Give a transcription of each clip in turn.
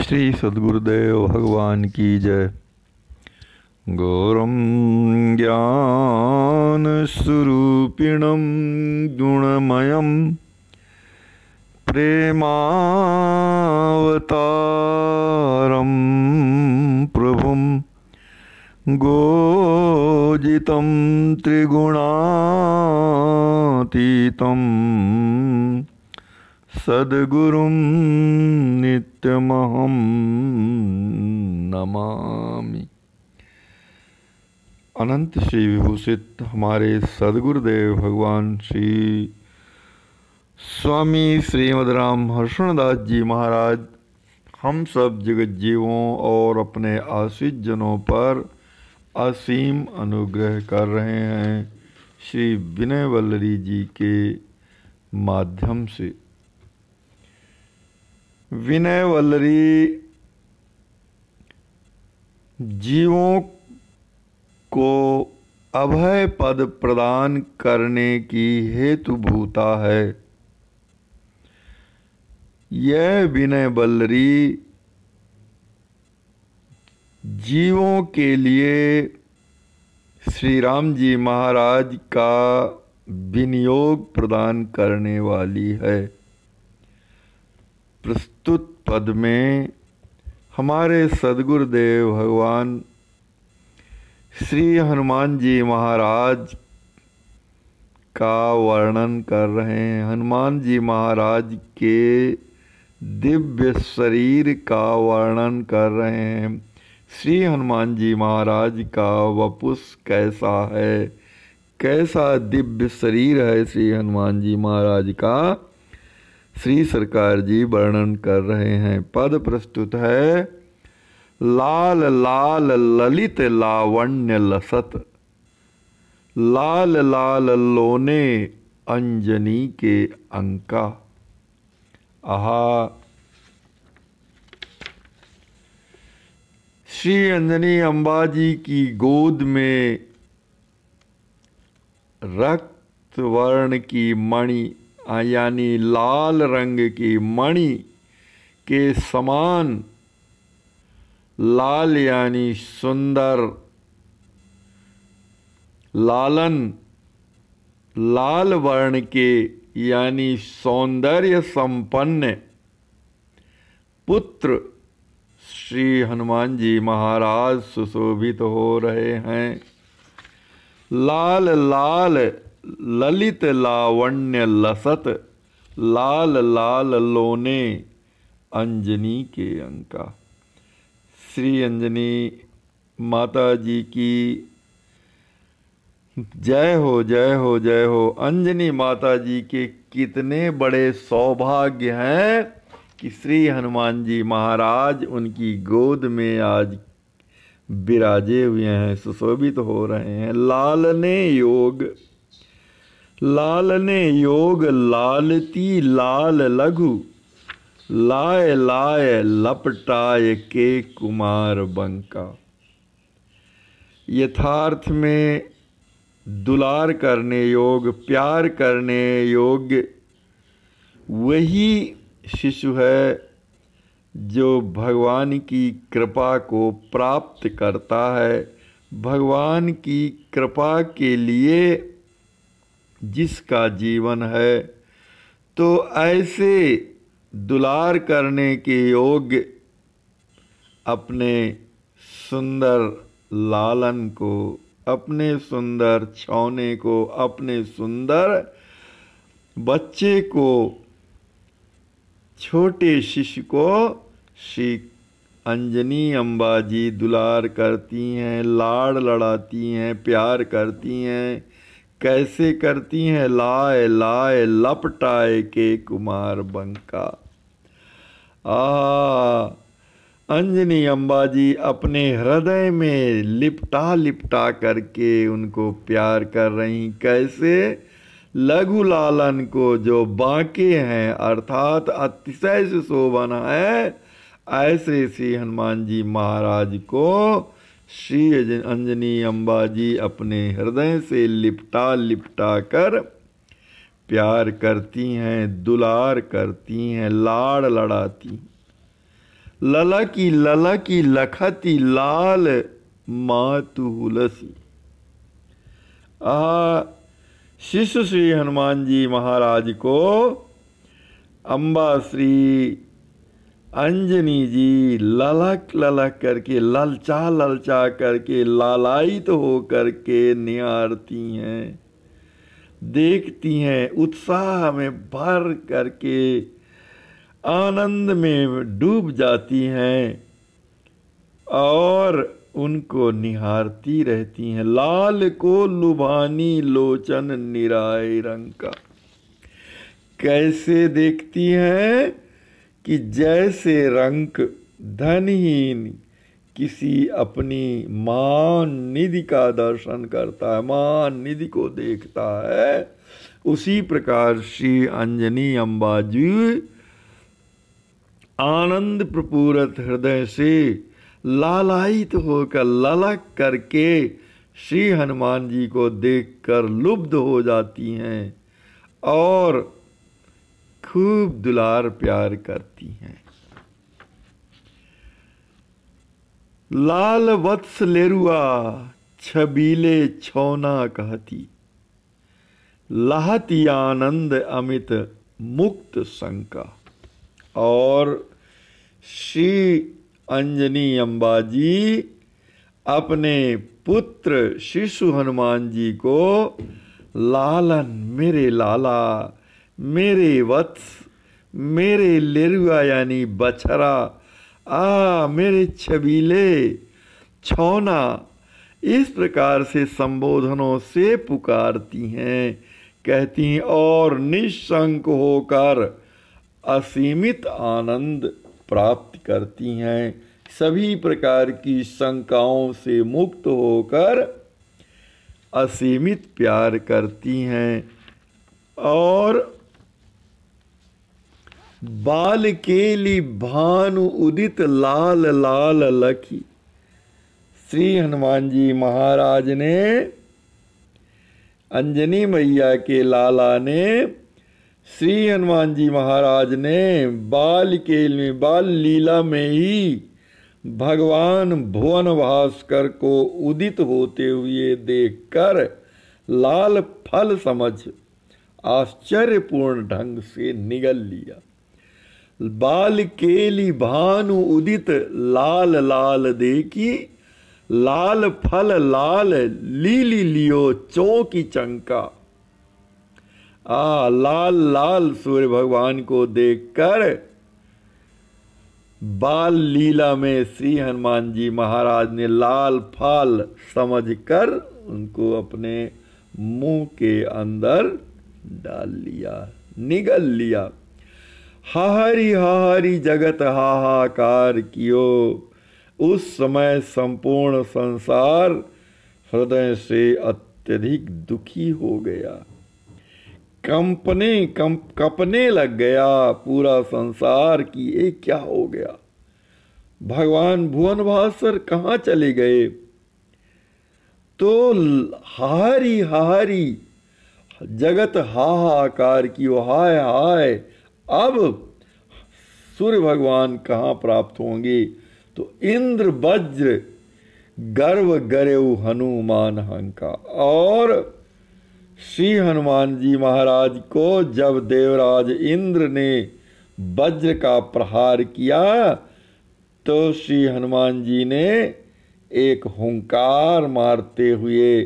श्री सद्गुरुदेव भगवान की जय। गौरम ज्ञान स्वरूपिणम गुणमयम प्रेमावतारम प्रभुम गोजितं त्रिगुणातीतं सद्गुरुं नित्यमहं नमामि। अनंत श्री विभूषित हमारे सद्गुरुदेव भगवान श्री स्वामी श्रीमद राम हर्षणदास जी महाराज हम सब जगत जीवों और अपने आश्रित जनों पर असीम अनुग्रह कर रहे हैं श्री विनय वल्लरी जी के माध्यम से। विनय वल्लरी जीवों को अभय पद प्रदान करने की हेतुभूता है। यह विनय वल्लरी जीवों के लिए श्री राम जी महाराज का विनियोग प्रदान करने वाली है। प्रस्तुत पद में हमारे सद्गुरुदेव भगवान श्री हनुमान जी महाराज का वर्णन कर रहे हैं। हनुमान जी महाराज के दिव्य शरीर का वर्णन कर रहे हैं। श्री हनुमान जी महाराज का वपुष कैसा है, कैसा दिव्य शरीर है श्री हनुमान जी महाराज का, श्री सरकार जी वर्णन कर रहे हैं। पद प्रस्तुत है। लाल लाल ललित लावण्य लसत, लाल लाल लोने अंजनी के अंका। आहा, श्री अंजनी अम्बा जी की गोद में रक्त वर्ण की मणि यानी लाल रंग की मणि के समान, लाल यानी सुंदर, लालन लाल वर्ण के यानी सौंदर्य संपन्न पुत्र श्री हनुमान जी महाराज सुशोभित हो रहे हैं। लाल लाल ललित लावण्य लसत, लाल लाल लोने अंजनी के अंका। श्री अंजनी माता जी की जय हो, जय हो, जय हो। अंजनी माता जी के कितने बड़े सौभाग्य हैं कि श्री हनुमान जी महाराज उनकी गोद में आज विराजे हुए हैं, सुशोभित हो रहे हैं। लालने योग, लालने योग लालती लाल लघु, लाय लाय लपटाय के कुमार बंका। यथार्थ में दुलार करने योग, प्यार करने योग्य वही शिशु है जो भगवान की कृपा को प्राप्त करता है। भगवान की कृपा के लिए जिसका जीवन है, तो ऐसे दुलार करने के योग्य अपने सुंदर लालन को, अपने सुंदर छौने को, अपने सुंदर बच्चे को, छोटे शिशु को श्री अंजनी अम्बा जी दुलार करती हैं, लाड़ लड़ाती हैं, प्यार करती हैं। कैसे करती हैं? लाए लाए लपटाए के कुमार बंका। अंजनी अम्बा जी अपने हृदय में लिपटा लिपटा करके उनको प्यार कर रही। कैसे? लघु लालन को जो बांके हैं अर्थात अतिशय सुशोभन है, ऐसे श्री हनुमान जी महाराज को श्री अंजनी अम्बा जी अपने हृदय से लिपटा लिपटा कर प्यार करती हैं, दुलार करती हैं, लाड़ लड़ाती। ललकी लखती लाल मातु हुलसी। शिष्य श्री हनुमान जी महाराज को अम्बा श्री अंजनी जी ललक ललक करके, ललचा ललचा करके, लालायित हो करके निहारती हैं, देखती हैं, उत्साह में भर करके आनंद में डूब जाती हैं और उनको निहारती रहती हैं। लाल को लुभानी लोचन निराय रंग का। कैसे देखती हैं कि जैसे रंक धनहीन किसी अपनी मान निधि का दर्शन करता है, मान निधि को देखता है, उसी प्रकार श्री अंजनी अम्बा जी आनंद प्रपूरित हृदय से लालायित होकर, ललक करके श्री हनुमान जी को देखकर लुब्ध हो जाती हैं और खूब दुलार प्यार करती हैं। लाल वत्स लेरुआ छबीले छौना कहती, लहती आनंद अमित मुक्त शंका। और श्री अंजनी अम्बा जी अपने पुत्र शिशु हनुमान जी को लालन, मेरे लाला, मेरे वत्स, मेरे लेरुआ यानी बछरा, मेरे छबीले, छौना, इस प्रकार से संबोधनों से पुकारती हैं, कहती हैं और निशंक होकर असीमित आनंद प्राप्त करती हैं। सभी प्रकार की शंकाओं से मुक्त होकर असीमित प्यार करती हैं। और बाल केली भानु उदित लाल लाल लखी। श्री हनुमान जी महाराज ने, अंजनी मैया के लाला ने, श्री हनुमान जी महाराज ने बाल केल में, बाल लीला में ही भगवान भुवन भास्कर को उदित होते हुए देखकर लाल फल समझ आश्चर्यपूर्ण ढंग से निगल लिया। बाल केली भानु उदित लाल लाल देखी, लाल फल लाल लीली लियो चौकी चंका। लाल लाल सूर्य भगवान को देखकर बाल लीला में श्री हनुमान जी महाराज ने लाल फल समझकर उनको अपने मुंह के अंदर डाल लिया, निगल लिया। हाहारी हाहारी जगत हाहाकार कियो। उस समय संपूर्ण संसार हृदय से अत्यधिक दुखी हो गया, कंपने लग गया पूरा संसार कि ये क्या हो गया, भगवान भुवन भास्कर कहाँ चले गए। तो हाहारी हाहारी जगत हाहाकार की, हाय हाय, अब सूर्य भगवान कहाँ प्राप्त होंगे। तो इंद्र वज्र गर्व गरेऊ हनुमान हंका। और श्री हनुमान जी महाराज को जब देवराज इंद्र ने वज्र का प्रहार किया तो श्री हनुमान जी ने एक हुंकार मारते हुए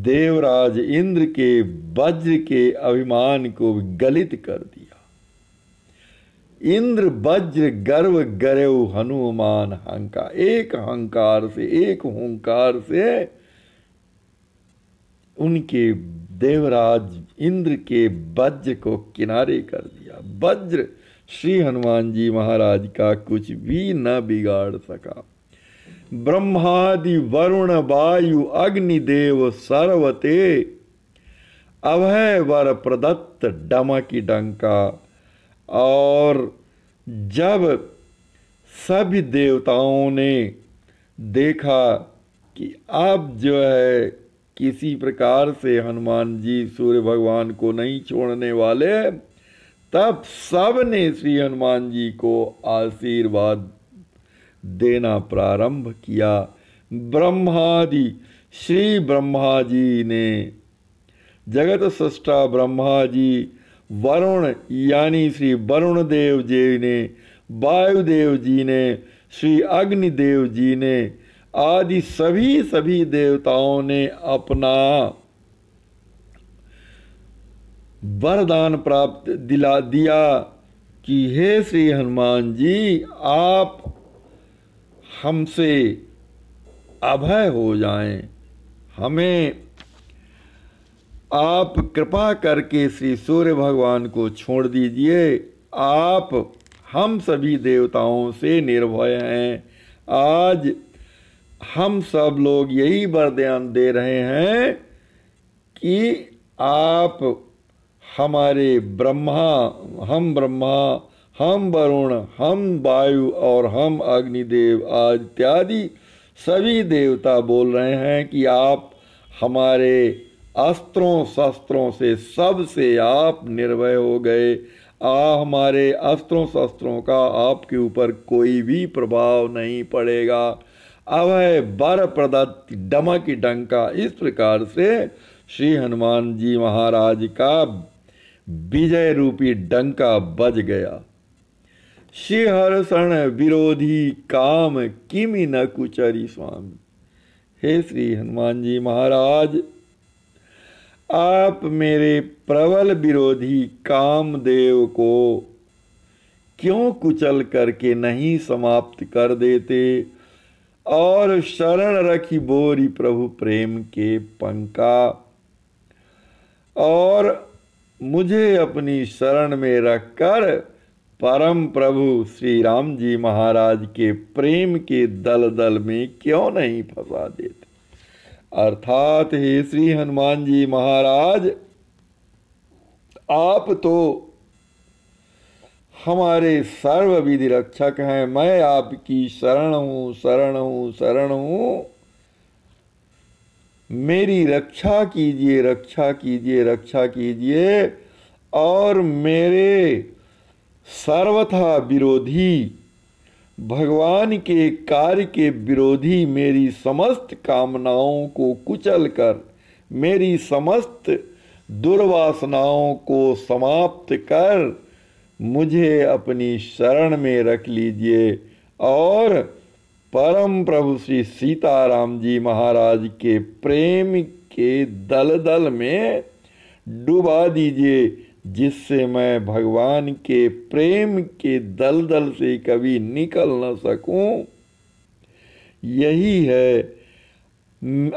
देवराज इंद्र के वज्र के अभिमान को गलित कर दिया। इंद्र वज्र गर्व गरेऊ हनुमान हंका। एक हंकार से, एक हुंकार से उनके देवराज इंद्र के वज्र को किनारे कर दिया। वज्र श्री हनुमान जी महाराज का कुछ भी न बिगाड़ सका। ब्रह्मादि वरुण वायु अग्निदेव सर्वते अभय वर प्रदत्त डमकी डंका। और जब सभी देवताओं ने देखा कि अब जो है किसी प्रकार से हनुमान जी सूर्य भगवान को नहीं छोड़ने वाले, तब सब ने श्री हनुमान जी को आशीर्वाद देना प्रारंभ किया। ब्रह्मादि श्री ब्रह्मा जी ने, जगत सृष्टा ब्रह्मा जी, वरुण यानी श्री वरुण देव जी ने, वायुदेव जी ने, श्री अग्निदेव जी ने आदि सभी देवताओं ने अपना वरदान प्राप्त दिया कि हे श्री हनुमान जी, आप हमसे अभय हो जाएं, हमें आप कृपा करके श्री सूर्य भगवान को छोड़ दीजिए। आप हम सभी देवताओं से निर्भय हैं। आज हम सब लोग यही वरदान दे रहे हैं कि आप हमारे हम ब्रह्मा, हम वरुण, हम वायु और हम अग्निदेव आदि इत्यादि सभी देवता बोल रहे हैं कि आप हमारे अस्त्रों शस्त्रों से सबसे आप निर्भय हो गए। हमारे अस्त्रों शस्त्रों का आपके ऊपर कोई भी प्रभाव नहीं पड़ेगा। अभय वर प्रदत्त डमक डंका, इस प्रकार से श्री हनुमान जी महाराज का विजय रूपी डंका बज गया। शिहर्षण विरोधी काम किमि न कुचरी स्वामी। हे श्री हनुमान जी महाराज, आप मेरे प्रबल विरोधी कामदेव को क्यों कुचल करके नहीं समाप्त कर देते और शरण रखी बोरी प्रभु प्रेम के पंका, और मुझे अपनी शरण में रखकर परम प्रभु श्री राम जी महाराज के प्रेम के दलदल में क्यों नहीं फंसा देते। अर्थात हे श्री हनुमान जी महाराज, आप तो हमारे सर्व विधि रक्षक हैं। मैं आपकी शरण हूँ, शरण हूँ, शरण हूँ। मेरी रक्षा कीजिए, रक्षा कीजिए, रक्षा कीजिए। और मेरे सर्वथा विरोधी, भगवान के कार्य के विरोधी मेरी समस्त कामनाओं को कुचल कर, मेरी समस्त दुर्वासनाओं को समाप्त कर मुझे अपनी शरण में रख लीजिए और परम प्रभु श्री सीताराम जी महाराज के प्रेम के दलदल में डुबा दीजिए, जिससे मैं भगवान के प्रेम के दलदल से कभी निकल न सकूं। यही है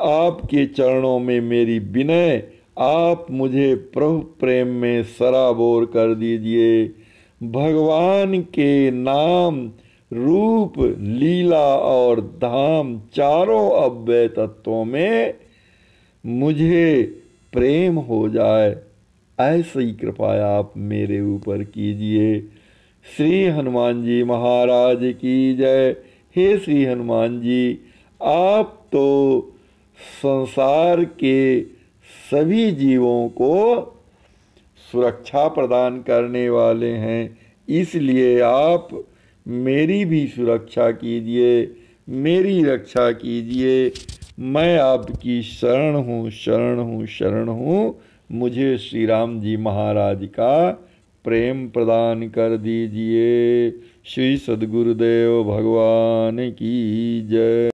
आपके चरणों में मेरी विनय। आप मुझे प्रभु प्रेम में सराबोर कर दीजिए। भगवान के नाम, रूप, लीला और धाम चारों अव्यय तत्वों में मुझे प्रेम हो जाए, ऐसी कृपा आप मेरे ऊपर कीजिए। श्री हनुमान जी महाराज की जय। हे श्री हनुमान जी, आप तो संसार के सभी जीवों को सुरक्षा प्रदान करने वाले हैं, इसलिए आप मेरी भी सुरक्षा कीजिए, मेरी रक्षा कीजिए। मैं आपकी शरण हूँ, शरण हूँ, शरण हूँ। मुझे श्री राम जी महाराज का प्रेम प्रदान कर दीजिए। श्री सद्गुरुदेव भगवान की जय।